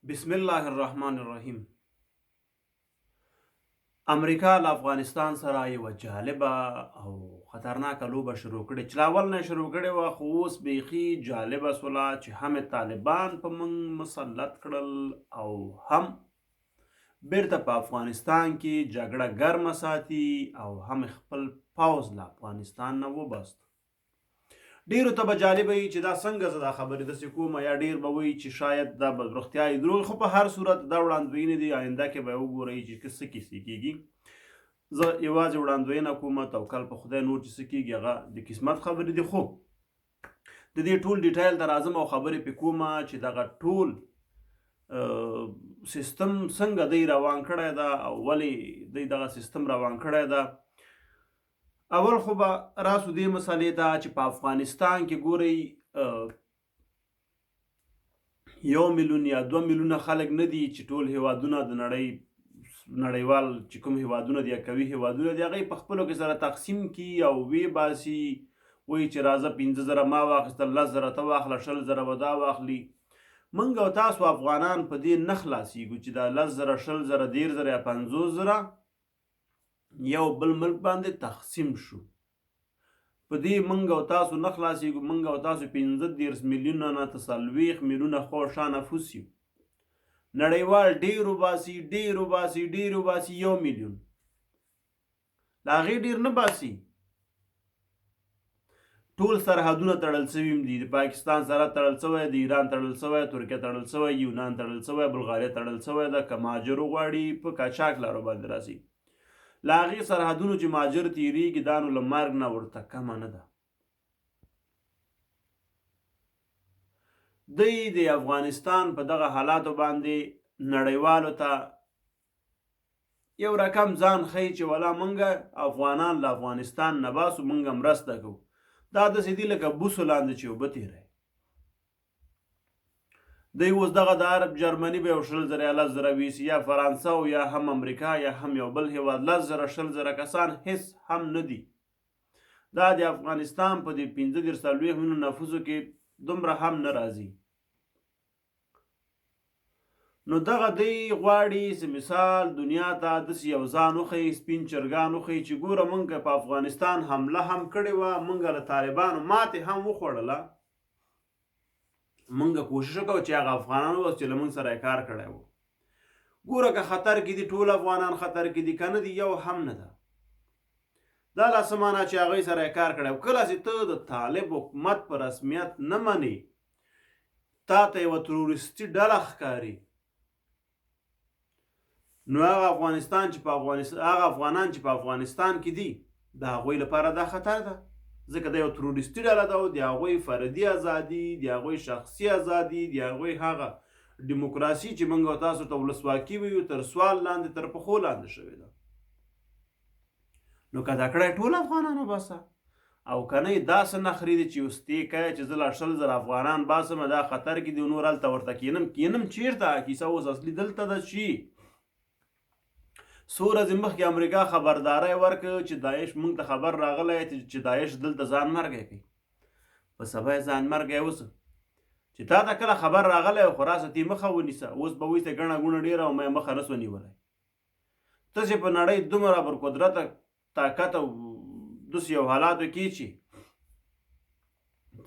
بسم الله الرحمن الرحیم. امریکا له افغانستان سره یوه جالبه او خطرناکه لوبه شروع کړې چې له اول نه شروع کړې وه، خو اوس بیخي جالبه سوله چې هم یې طالبان په موږ مسلط کړل او هم بیرته په افغانستان کې جګړه ګرمه ساتي او هم خپل پوځ له افغانستان نه وباست. ډیرو ته به جالبه وي چې دا څنګه زه دا خبرې داسې کوم، یا ډیر به وایي چې شاید دا به رښتیا وي دروغ، خو په هر صورت دا وړاندوینې دي. آینده کې به وګورئ چې څه کیسې کېږي. زه یوازې وړاندوینه کوم، توکل په خدای، نور چې څه کېږي هغه د قسمت خبرې دي. خو د دې ټول ډیټیل ته راځم او خبرې پې کوم چې دغه ټول سیستم څنګه دی روان کړی ده او ولې دی دغه سیستم روان کړی ده. اول خو به راسو دې مسئلې ته چې په افغانستان کې ګورئ 1 میلیون یا 2 میلیونه خلک نه دي چې ټول هیوادونه د نړیوال چې کوم هیوادونه دي یا قوي هیوادونه دي هغه په خپلو کې سره تقسیم کړي او وی باسي، وایي چې راځه 15,000 ما واخیستل، 10,000 ته واخله، 20,000 به دا واخلي. موږ او تاسو افغانان په دې نه خلاصیږو چې دا 10,000 20,000 13,000 یا 50,000 یو بل ملک باندې تقسیم شو. په دې موږ او تاسو نه خلاصیږو. موږ او تاسو 15 میلیونه نه ته 40 میلیونه خو شا نفوس یو. نړیوال ډیر وباسي 1 میلیون، لا هغې ډیر نه باسي. ټول سرحدونه تړل شوي دي، د پاکستان سره تړل شوی، د ایران تړل شوی، ترکیه تړل شوی، یونان تړل شوی، بلغاریا تړل شوی ده. که مهاجر وغواړي په قاچاق لارو باندې راسي، له هغې سرحدونو چې مهاجر تیریږي دا نو له مرګ نه ورته کمه نه ده. دی د افغانستان په دغه حالاتو باندې نړیوالو ته یو رقم ځان ښیي چې ولا موږ افغانان له افغانستان نه باسو، موږ مرسته کوو. دا داسې دي لکه بوسو لاندې چې اوبه تیروي. دی اوس دغه د عرب جرمني به یو 20,000 یا 10,000 ویسي، یا فرانسه او یا هم امریکا یا هم یو بل هیواد 10,000 20,000 کسان هیڅ هم نه دي. دا د افغانستان په دې 15-40 میلیونه نفوسو کې دومره هم نه راځي. نو دغه دی غواړي چې مثال دنیا ته داسې یو ځان وښیي، سپین چرګان وښیي چې ګوره موږ په افغانستان حمله هم کړې وه، موږ له طالبانو ماتې هم وخوړله، موږ کوشش وکړو چې هغه افغانان اوس چې له موږ سره یې کار کړی و. ګوره که خطر کې دي ټول افغانان خطر کې دي، که نه دي یو هم نه ده. دا لاسه معنی چې هغوی سره یې کار کړی و. کله چې ته د طالب حکومت په رسمیت نه منې، تا ته یوه تروریستي ډله ښکاري، نو هغه افغانان چې په افغانستان کې دي د هغوی لپاره دا خطر ده، ځکه دا یو تروریستي ډله ده او د هغوی فردي ازادي، د هغوی شخصي ازادي، د هغوی هغه ډیموکراسي چې موږ او تاسو ته ولسواکي ویو تر سوال لاندې، تر پښو لاندې شوې ده. نو که دا کړی ټول افغانانو باسه، او که نه داسې نخرې دي چې اوس تی کوې چې زه لا 20,000 افغانان باسم، دا خطر کې دي، نور هلته ورته کینم چېرته؟ کیسه اوس اصلي دلته ده چې څو ورځې مخکې امریکا خبرداری ورکړه چې داعش موږ ته خبر راغلی چې داعش دلته ځان مرګی کوي. په سبا یې ځان مرګی اوسه چې تا ته کله خبر راغلی خو راسه تی مخه ونیسه. اوس به وایي ته ګڼه ګوڼه ډېره او ما یې مخه نسو نیولی. ته چې په نړۍ دومره پر قدرته طاقت او داسې یو حالاتو کې چې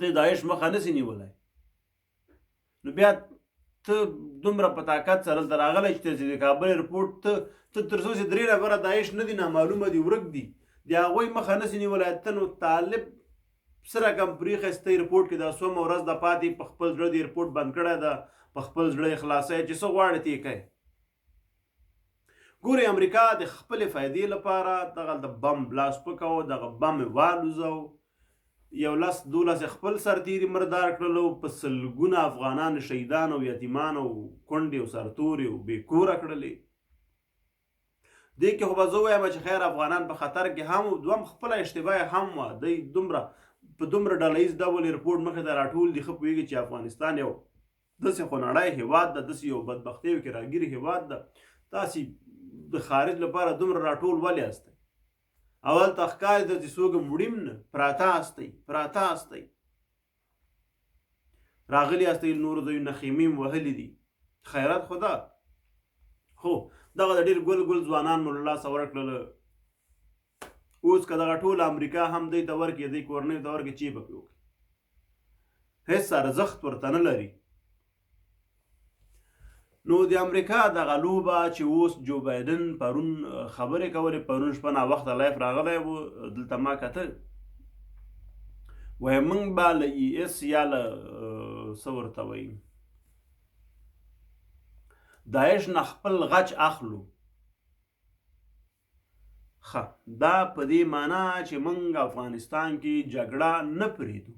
ته داعش مخه نسي نیولی، نو بیا ته دومره په طاقت سره دلته راغلی چې د کابل ایرپورټ ته تر څو چې 3 نفره داعش نه دي، نامعلومه دي، ورک دي، د هغوی مخه نسي نیولی. ته نو طالب څه رقم پرېښسته ایرپورټ کې، دا څومره ورځ ده پاتې، په خپل زړه د ایرپورټ بند کړی ده، په خپل زړه یې خلاصی چې څه غواړې ته یې کوې. ګورې امریکا د خپلې فایدې لپاره دغه د بم بلاست وکړو، دغه بم یې والوځو، 11-12 خپل سرتیري مردار کړلو، په سلګونه افغانان شهیدان او یتیمان او کونډې او سرتورې او بې کوره کړلې. دې کې خو به زه وایم چې خیر افغانان په خطر کې هم و، دوهم خپله اشتباه هم وه. دی په دومره ډله ییز ډول ایرپورټ مخې ته راټول دي، ښه پوهېږي چې افغانستان یو داسې خونړی هېواد ده، داسې یو بدبختیو کې راګیر هېواد ده. تاسې د خارج لپاره دومره راټول ولې هستئ؟ اول ته ښکاري ده چې څوک مړیم نه، پراته هستئ، راغلي هستئ، نورو ځایونو نه خیمې وهلي دي. خیرات خو ده. خو دغه د ډېر ګل ګل ځوانان مو له لاسه ورکړل، اوس که دغه ټول امریکا هم دی ته ورکړي، دی کورنۍ ته ورکړي، چې به پرې وکړي؟ هېڅ ارزښت ورته نه لري. نو د امریکا دغه لوبه چې اوس جو بایدن پرون خبرې کولې، پرون شپه ناوخته لایف راغلی و، دلته ما کتل، وایي موږ به له ای اس یا له څه ورته وایي داعش نه خپل غچ اخلو. ښه، دا په دې معنا چې موږ افغانستان کې جګړه نه پرېږدو،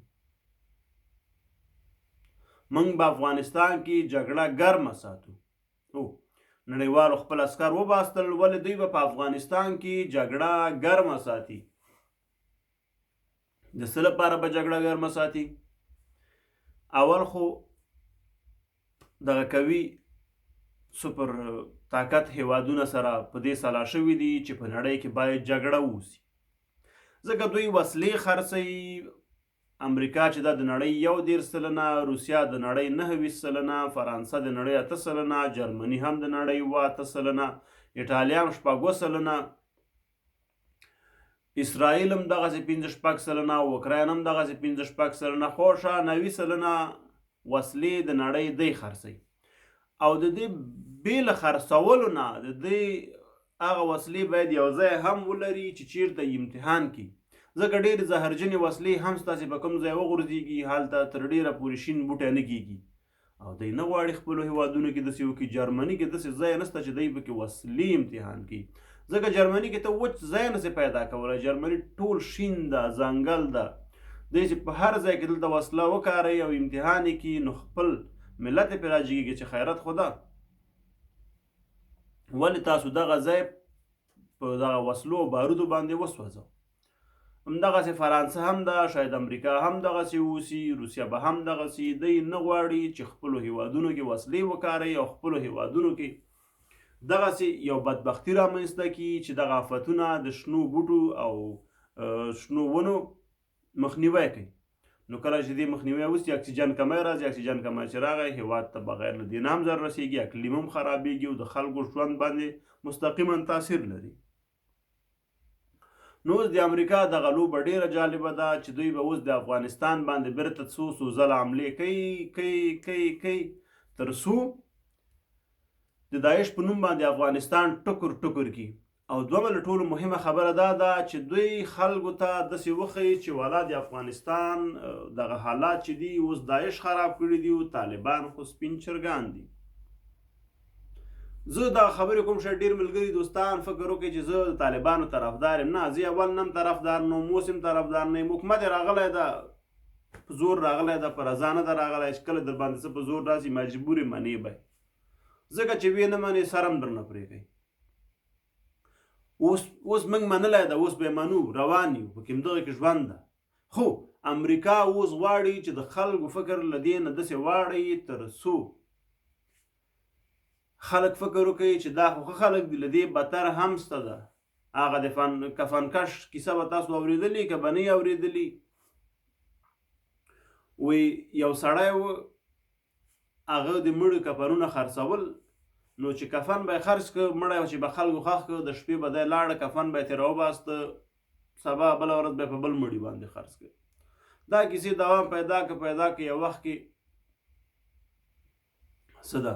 موږ به افغانستان کې جګړه ګرمه ساتو. نړیوالو خپل عسکر وباستل، ولې دوی به په افغانستان کې جګړه ګرمه ساتي؟ د څه لپاره به جګړه ګرمه ساتي؟ اول خو دغه قوي سپر طاقت هیوادونه سره په دې سلا شوي دي چې په نړۍ کې باید جګړه ووسي، ځکه دوی وسلې خرڅوي. امریکا چې دا د نړۍ 1.5 سلنه، روسیا د نړۍ 9 سلنه، فرانسه د نړۍ 8 سلنه، جرمني هم د نړۍ 8 سلنه، ایټالیا هم 4 سلنه، اسرائیل هم دغسې 5 سلنه، اوکراین هم دغسې 5 سلنه، خو شا 90 سلنه وسلې د نړۍ دی خرڅوي. او د دې بې له خرڅولو نه د دې هغه وسلې باید یو ځای هم ولري چې چیرته امتحان کې، ځکه ډېرې زهرجنې وسلې هم ستاسې په کوم ځای وغورځېږي، هلته تر ډېره پورې شین بوټی نه کېږي، او دی نه غواړي خپلو هېوادونو کې داسې وکړي. جرمني کې داسې ځای نشته چې دی پکې وسلې امتحان کړي، ځکه جرمني کې ته وچ ځای نسې پیدا کولی. جرمني ټول شین ده، ځنګل ده، دی چې په هر ځای کې دلته وسله وکاروي او امتحان یې کړي، نو خپل ملت یې پرې راجګېږي چې خیرات خو ده، ولې تاسو دغه ځای په دغه وسلو او بارودو باندې وسوځو؟ همدغسې فرانسه هم ده، شاید امریکا هم دغسې اوسي، روسیه به هم دغسې. دی نه غواړي چې خپلو هیوادونو کې وسلې وکاروي او خپلو هیوادونو کې دغسې یو بدبختي رامنځته کړي چې دغه آفتونه د شنو بوټو او شنو ونو مخنیوی کوي. نو کله چې دې مخنیوی وسي، اکسیجن کمی راځي، اکسیجن کمی چې راغی، هېواد ته بغیر له دې نه هم ضرر رسېږي، اقلیم هم خرابېږي او د خلکو ژوند باندې مستقیما تاثیر لري. نو اوس د امریکا دغه لوبه ډېره جالبه ده چې دوی به اوس د افغانستان باندې بیرته څو ځله حملې کوي تر څو د داعش په نوم باندې افغانستان ټکر ټکر کړي. او دومره له ټولو مهمه خبره دا ده چې دوی خلکو ته داسې وښیي چې والا د افغانستان دغه حالات چې دي اوس داعش خراب کړي دي او طالبان خو سپین چرګان دي. زه دا خبرې کوم شاید ډېر ملګري دوستان فکر وکړي چې زه د طالبانو طرفدار یم. نه، زه اول نه یم طرفدار، نو اوس هم طرفدار نه یم. حکومت یې راغلی ده، په زور راغلی ده، په رضا نه ده راغلی چې کله در باندې څه په زور راسي مجبور یې منې به، ځکه چې ویې نه منې سر هم درنه پرې کوي. اوس موږ منلی ده، اوس به یې منو، روان یو، په همدغه کې ژوند ده. خو امریکا اوس غواړي چې د خلکو فکر له دې نه داسې واړوي تر څو خلک فکر وکړي چې دا خو ښه خلک دي، له دې بدتر هم شته ده. هغه د کفنکش کیسه به تاسو اورېدلې که به نه یې اورېدلې؟ وی یو سړی و، هغه د مړو کفنونه خرڅول، نو چې کفن به یې خرڅ کړه، مړی چې به خلکو ښخ کړه، د شپې به دی لاړه، کفن به یې ترې راوباسته، سبا بله ورځ به یې په بل مړي باندې خرڅ کړه. دا کیسې دوام پیدا که یو وخت کې څه ده،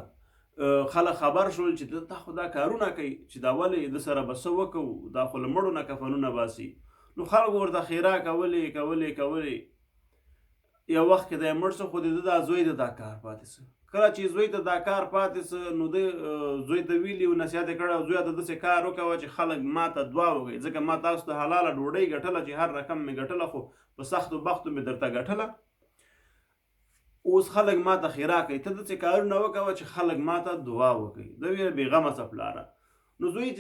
خلک خبر شول چې دا خو دا کارونه کوي، چې دا ولې د سره به څه وکړو، دا خو له مړو نه کفنونه باسي. نو خلکو ورته خیرا کولې. یو وخت کې دی مړ څه، خو د ده دا زوی ته دا کار پاتې څه. کله چې زوی ته دا کار پاتې څه، نو د زوی ته ویلي و، نصیحت یې کړی، زویه ته داسې کار وکوه چې خلک ما ته دعا وکړي، ځکه ما تاسو ته حلاله ډوډۍ ګټله چې هر رقم مې ګټله، خو په سختو بختو مې درته ګټله. اوس خلک ما ته خیرا کوي، ته داسې کارونه وکوه چې خلک ما ته دعا وکړي. ده ویل بېغمه څه پلاره. نو زوی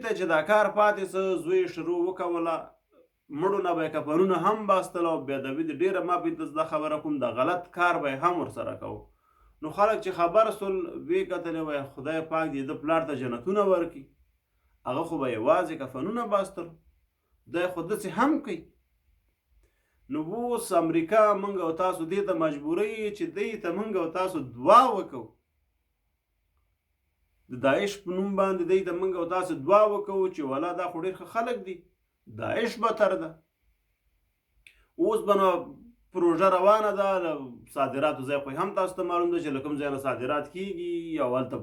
ته چې دا کار پاتې څه، زوی شروع وکوله، مړو نه به یې کفنونه هم باستل او بېادبي د ډېره، ما پې دا خبره کوم، د غلط کار به یې هم ورسره کوو. نو خلک چې خبر سول، ویې کتلې، وایي خدای پاک دې د پلار ته جنتونه ورکړي، هغه خو به یوازې کفنونه باستل، دی خو داسې هم کوي. نو اوس امریکا موږ او تاسو دې ته مجبوروي چې دې ته موږ او تاسو دعا وکړو د داعش په نوم باندې دی د موږ او تاسو دعا وکړو چې ولا دا خو ډېر ښه خلک دي، داعش بهتر ده. اوس به نو پروژه روانه ده له صادراتو ځای خو هم تاسو ته معلوم ده چې له کوم ځای نه صادرات کېږي او هلته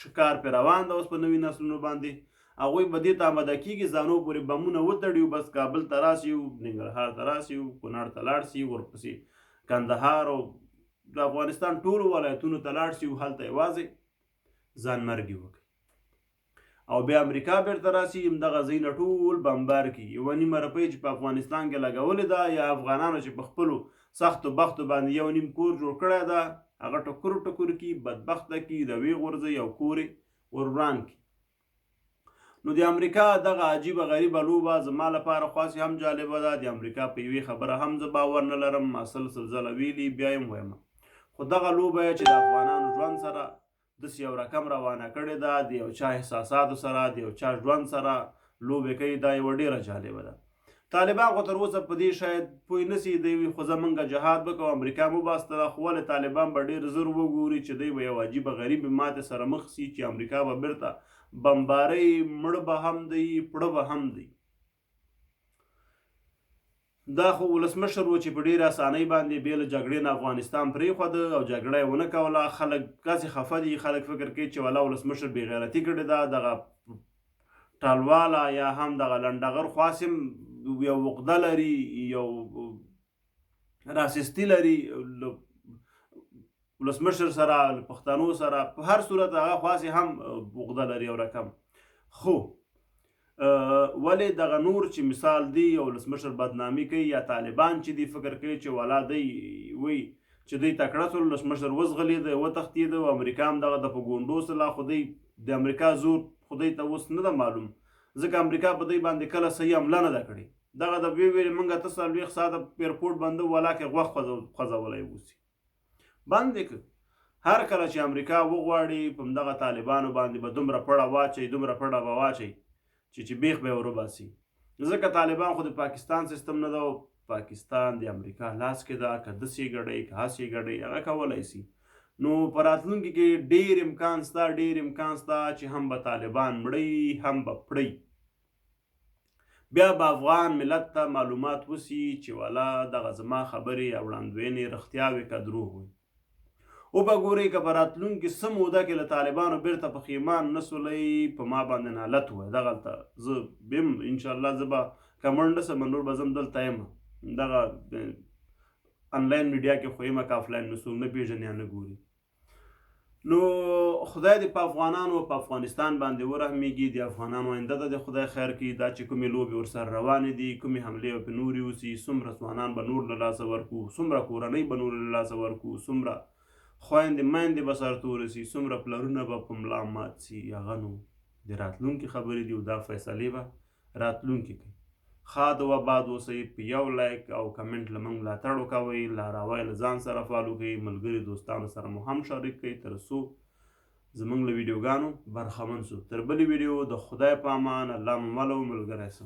ښکار پرې روان ده اوس په نوي نسلونو باندې. هغوی به دې ته آماده کېږي ځانو پورې بمونه وتړي بس کابل ته راسي ننګرهار ته راسي کونړ ته لاړ سي ورپسې کندهار او د افغانستان ټولو ولایتونو ته لاړ سي هلته یوازې ځان مرګي وکړي او بیا امریکا بیرته راسي همدغه ځای نه ټول بمبار کړي. 1.5 روپۍ چې په افغانستان کې لګولې ده یا افغانانو چې په خپلو سختو بختو باندې 1.5 کور جوړ کړی ده هغه ټکر ټکر کړي بدبخته کړي روي غورځوي او کور یې ور وران کړي. نو د امریکا دغه عجیبه غریبه لوبه زما لپاره خاصې هم جالبه ده. د امریکا په یوې خبره هم زه باور نه لرم، ما سلسل ځله ویلي بیا یې وایم، خو دغه لوبه چې د افغانانو ژوند سره داسې یو رقم روانه کړې ده د یو چا احساساتو سره د یو چا ژوند سره لوبې کوي، دا یوه ډېره جالبه ده. طالبان خو تر اوسه په دې شاید پوه نه سي دی وي خو زمونږ جهاد به کوو امریکا مباسته ده، خو ولې طالبان به ډېر زر وګوري چې دی به یو عجیبه غریبې ماتې سره مخ سي چې امریکا به بیرته بمبارۍ مړه به هم دی پړه به هم دی. دا خو ولسمشر و چې په ډېرې اسانۍ باندې بې له جګړې نه افغانستان پرېښوده او جګړه یې ونه کوله. خلک داسې خفه دي، خلک فکر کوي چې والله ولسمشر بې غیرتي کړې ده، دغه ټالواله یا هم دغه لنډغر خواص هم یو عقده لري یو راسستي لري ولسمشر سره پښتنو سره، په هر صورت هغه خواص هم عقده لري یو رقم. خو ولې دغه نور چې مثال دی یو ولسمشر بدنامي کوي یا طالبان چې دی فکر کوي چې والا دی وی چې دی تکړه سول ولسمشر وزغلېده وتښتېده او امریکا هم دغه د په ګونډو سره خو دی د امریکا زور خدای ته اوس نه ده معلوم، ځکه امریکا په دوی باندې کله صحیح حمله نه ده کړې. دغه د ویلې موږ ته 40 ساعته ایرپورټ بنده ولا کې غوښ خوځولی اوسي بند یې کړ. هر کله چې امریکا وغواړي په همدغه طالبانو باندې به دومره پړه واچوي دومره پړه به واچوي چې بیخ به یې وروباسي، ځکه طالبان خو د پاکستان سیستم نه ده او پاکستان د امریکا لاس کې ده، که داسې ګډوي که هسې ګډوي هغه کولی سي. نو په راتلونکي کې ډېر امکان سته چې هم به طالبان مړی هم به پړی. بیا به افغان ملت ته معلومات وسي چې والا دغه زما خبرې او وړاندوینې رښتیا وي که دروغ وي. او به ګورئ که په راتلونکي څه موده کې له طالبانو بیرته پښیمان نه سولی په ما باندې نالت ووایه. دغلته زه بیم انشاءالله زه به که مړ نه سم نور به زه هم دلته یم، دغه انلاین میډیا کې خو یم که افلاین نو څوک نه پېژني یا نه ګوري. نو خدای دې په افغانانو په افغانستان باندې ورحمیږي، د افغانانو آینده ته د خدای خیر کړي. دا چې کومې لوبې ورسره روانې دي کومې حملې به پرې نورې وسي، څومره ځوانان به نور له لاسه ورکړو، څومره کورنۍ به نور له لاسه ورکړو، څومره خویندې میندې به سر توره سي، څومره پلرونه به په ملا مات سي. هغه نو د راتلونکي خبرې دي او دا فیصلې به راتلونکي کوي. ښاد او آباد اوسئ. په یو لایک او کمنټ له موږ ملاتړ وکوئ، لاروی له ځان سره فالو کوئ، ملګري دوستانو سره مو هم شریک کوئ تر څو زموږ له ویډیوګانو برخمن سو. تر بلې ویډیو د خدای په امان، الله مو مل او ملګری سه.